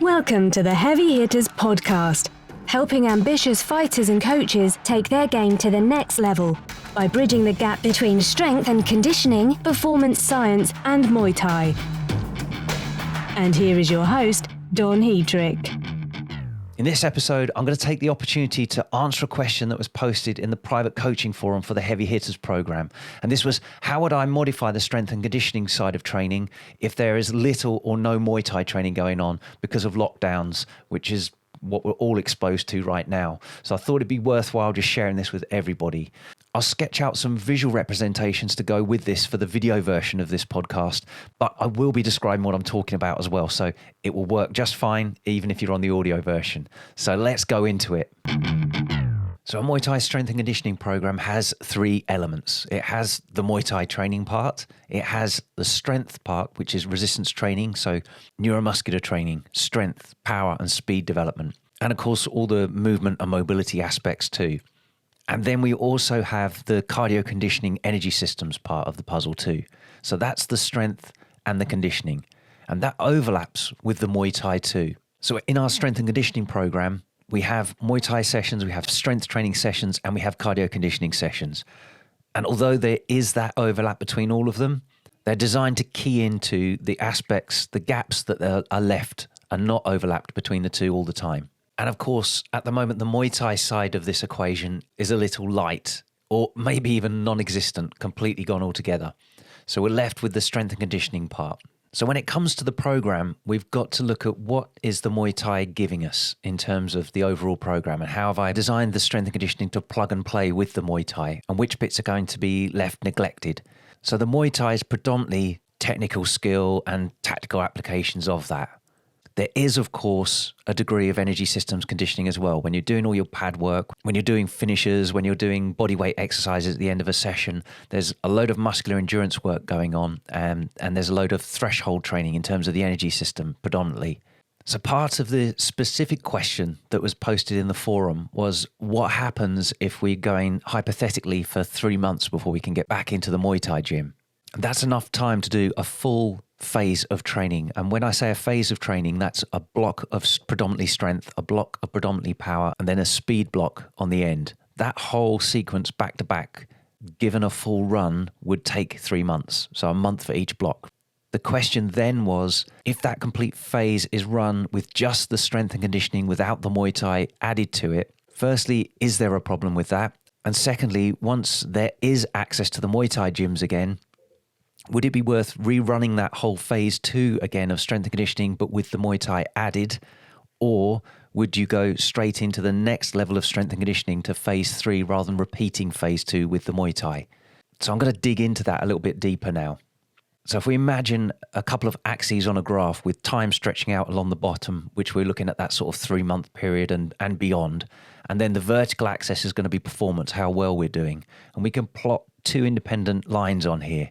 Welcome to the Heavy Hitters podcast, helping ambitious fighters and coaches take their game to the next level by bridging the gap between strength and conditioning, performance science, and Muay Thai. And here is your host, Heatrick. In this episode, I'm going to take the opportunity to answer a question that was posted in the private coaching forum for the Heavy Hitters program. And this was, how would I modify the strength and conditioning side of training if there is little or no Muay Thai training going on because of lockdowns, which is what we're all exposed to right now. So I thought it'd be worthwhile just sharing this with everybody. I'll sketch out some visual representations to go with this for the video version of this podcast, but I will be describing what I'm talking about as well, so it will work just fine even if you're on the audio version. So let's go into it. So a Muay Thai strength and conditioning program has three elements. It has the Muay Thai training part, it has the strength part, which is resistance training, so neuromuscular training, strength, power and speed development, and of course all the movement and mobility aspects too. And then we also have the cardio conditioning energy systems part of the puzzle too. So that's the strength and the conditioning. And that overlaps with the Muay Thai too. So in our strength and conditioning program, we have Muay Thai sessions, we have strength training sessions, and we have cardio conditioning sessions. And although there is that overlap between all of them, they're designed to key into the aspects, the gaps that are left and not overlapped between the two all the time. And of course, at the moment, the Muay Thai side of this equation is a little light, or maybe even non-existent, completely gone altogether. So we're left with the strength and conditioning part. So when it comes to the program, we've got to look at what is the Muay Thai giving us in terms of the overall program, and how have I designed the strength and conditioning to plug and play with the Muay Thai, and which bits are going to be left neglected. So the Muay Thai is predominantly technical skill and tactical applications of that. There is, of course, a degree of energy systems conditioning as well. When you're doing all your pad work, when you're doing finishers, when you're doing body weight exercises at the end of a session, there's a load of muscular endurance work going on, and there's a load of threshold training in terms of the energy system predominantly. So part of the specific question that was posted in the forum was, what happens if we're going hypothetically for 3 months before we can get back into the Muay Thai gym? And that's enough time to do a full phase of training. And when I say a phase of training, that's a block of predominantly strength, a block of predominantly power, and then a speed block on the end. That whole sequence back to back, given a full run, would take 3 months. So a month for each block. The question then was, if that complete phase is run with just the strength and conditioning without the Muay Thai added to it, firstly, is there a problem with that? And secondly, once there is access to the Muay Thai gyms again, would it be worth rerunning that whole phase 2 again of strength and conditioning, but with the Muay Thai added? Or would you go straight into the next level of strength and conditioning to phase 3 rather than repeating phase 2 with the Muay Thai? So I'm going to dig into that a little bit deeper now. So if we imagine a couple of axes on a graph with time stretching out along the bottom, which we're looking at that sort of 3-month period and beyond, and then the vertical axis is going to be performance, how well we're doing. And we can plot 2 independent lines on here.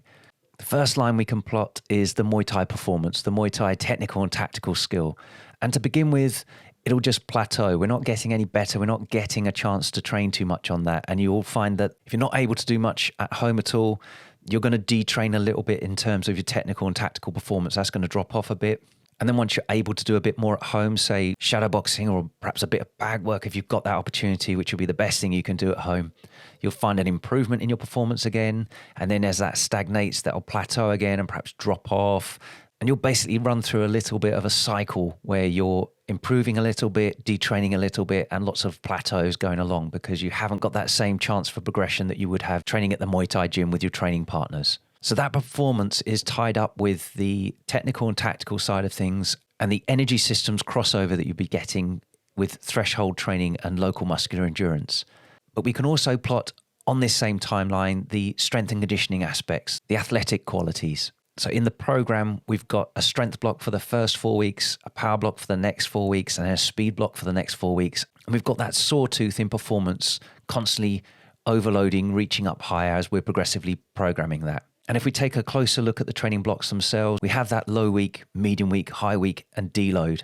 The first line we can plot is the Muay Thai performance, the Muay Thai technical and tactical skill. And to begin with, it'll just plateau. We're not getting any better. We're not getting a chance to train too much on that. And you'll find that if you're not able to do much at home at all, you're going to detrain a little bit in terms of your technical and tactical performance. That's going to drop off a bit. And then once you're able to do a bit more at home, say shadowboxing or perhaps a bit of bag work, if you've got that opportunity, which will be the best thing you can do at home, you'll find an improvement in your performance again. And then as that stagnates, that'll plateau again and perhaps drop off. And you'll basically run through a little bit of a cycle where you're improving a little bit, detraining a little bit, and lots of plateaus going along because you haven't got that same chance for progression that you would have training at the Muay Thai gym with your training partners. So that performance is tied up with the technical and tactical side of things and the energy systems crossover that you'll be getting with threshold training and local muscular endurance. But we can also plot on this same timeline the strength and conditioning aspects, the athletic qualities. So in the program, we've got a strength block for the first 4 weeks, a power block for the next 4 weeks, and a speed block for the next 4 weeks. And we've got that sawtooth in performance, constantly overloading, reaching up higher as we're progressively programming that. And if we take a closer look at the training blocks themselves, we have that low week, medium week, high week, and deload.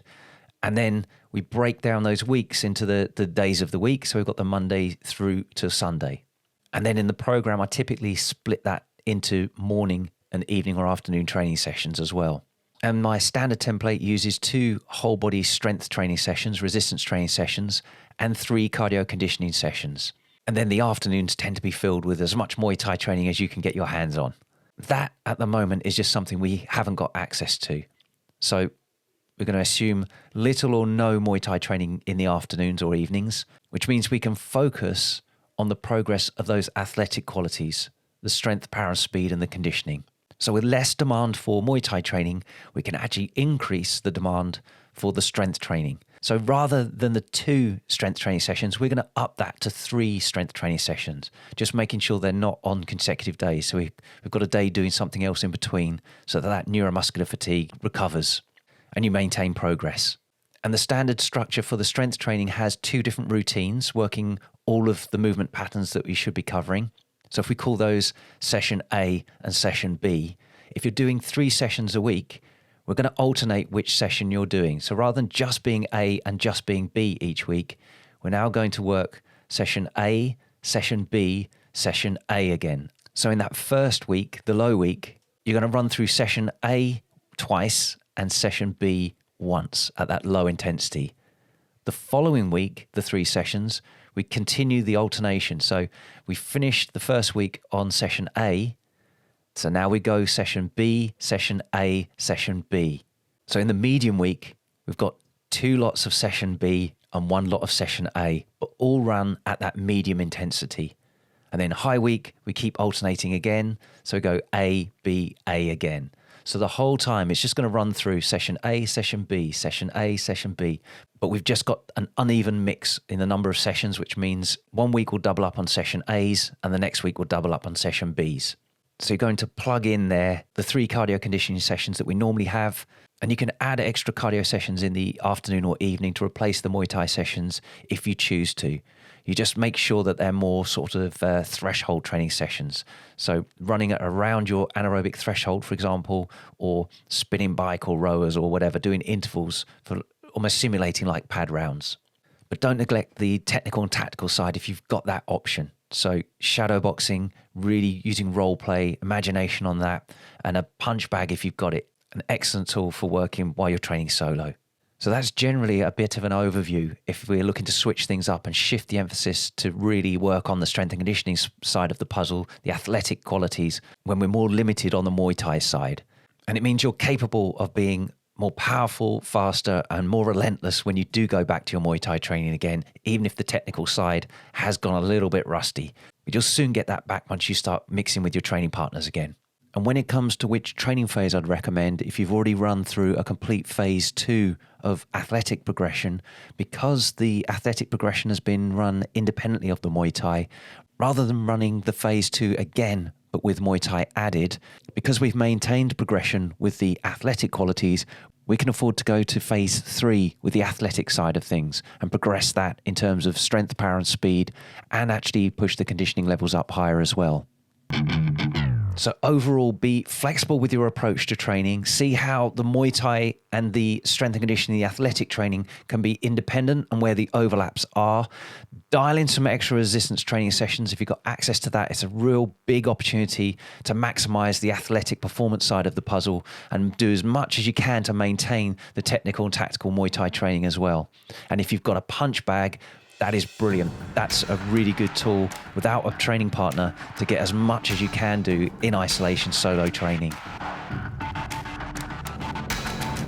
And then we break down those weeks into the days of the week. So we've got the Monday through to Sunday. And then in the program, I typically split that into morning and evening or afternoon training sessions as well. And my standard template uses 2 whole body strength training sessions, resistance training sessions, and 3 cardio conditioning sessions. And then the afternoons tend to be filled with as much Muay Thai training as you can get your hands on. That at the moment is just something we haven't got access to. So we're going to assume little or no Muay Thai training in the afternoons or evenings, which means we can focus on the progress of those athletic qualities, the strength, power, and speed, and the conditioning. So with less demand for Muay Thai training, we can actually increase the demand for the strength training. So rather than the 2 strength training sessions, we're going to up that to 3 strength training sessions, just making sure they're not on consecutive days. So we've got a day doing something else in between so that neuromuscular fatigue recovers and you maintain progress. And the standard structure for the strength training has 2 different routines, working all of the movement patterns that we should be covering. So if we call those session A and session B, if you're doing 3 sessions a week, we're going to alternate which session you're doing. So rather than just being A and just being B each week, we're now going to work session A, session B, session A again. So in that first week, the low week, you're going to run through session A twice and session B once at that low intensity. The following week, the 3 sessions, we continue the alternation. So we finished the first week on session A. So now we go session B, session A, session B. So in the medium week, we've got 2 lots of session B and 1 lot of session A, but all run at that medium intensity. And then high week, we keep alternating again. So we go A, B, A again. So the whole time it's just going to run through session A, session B, session A, session B. But we've just got an uneven mix in the number of sessions, which means 1 week will double up on session A's and the next week will double up on session B's. So you're going to plug in there the 3 cardio conditioning sessions that we normally have, and you can add extra cardio sessions in the afternoon or evening to replace the Muay Thai sessions if you choose to. You just make sure that they're more sort of threshold training sessions. So running at around your anaerobic threshold, for example, or spinning bike or rowers or whatever, doing intervals for almost simulating like pad rounds. But don't neglect the technical and tactical side if you've got that option. So shadow boxing, really using role play, imagination on that, and a punch bag if you've got it. An excellent tool for working while you're training solo. So that's generally a bit of an overview if we're looking to switch things up and shift the emphasis to really work on the strength and conditioning side of the puzzle, the athletic qualities, when we're more limited on the Muay Thai side. And it means you're capable of being more powerful, faster, and more relentless when you do go back to your Muay Thai training again, even if the technical side has gone a little bit rusty. But you'll soon get that back once you start mixing with your training partners again. And when it comes to which training phase I'd recommend, if you've already run through a complete phase 2 of athletic progression, because the athletic progression has been run independently of the Muay Thai, rather than running the phase 2 again, but with Muay Thai added, because we've maintained progression with the athletic qualities, we can afford to go to phase 3 with the athletic side of things and progress that in terms of strength, power, and speed, and actually push the conditioning levels up higher as well. So overall, be flexible with your approach to training. See how the Muay Thai and the strength and conditioning, the athletic training can be independent and where the overlaps are. Dial in some extra resistance training sessions. If you've got access to that, it's a real big opportunity to maximize the athletic performance side of the puzzle and do as much as you can to maintain the technical and tactical Muay Thai training as well. And if you've got a punch bag, that is brilliant. That's a really good tool without a training partner to get as much as you can do in isolation solo training.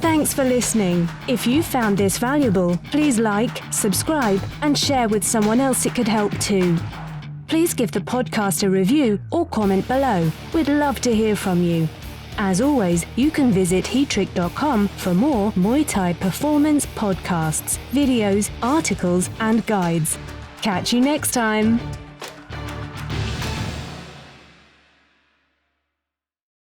Thanks for listening. If you found this valuable, please like, subscribe, and share with someone else it could help too. Please give the podcast a review or comment below. We'd love to hear from you. As always, you can visit Heatrick.com for more Muay Thai performance podcasts, videos, articles, and guides. Catch you next time.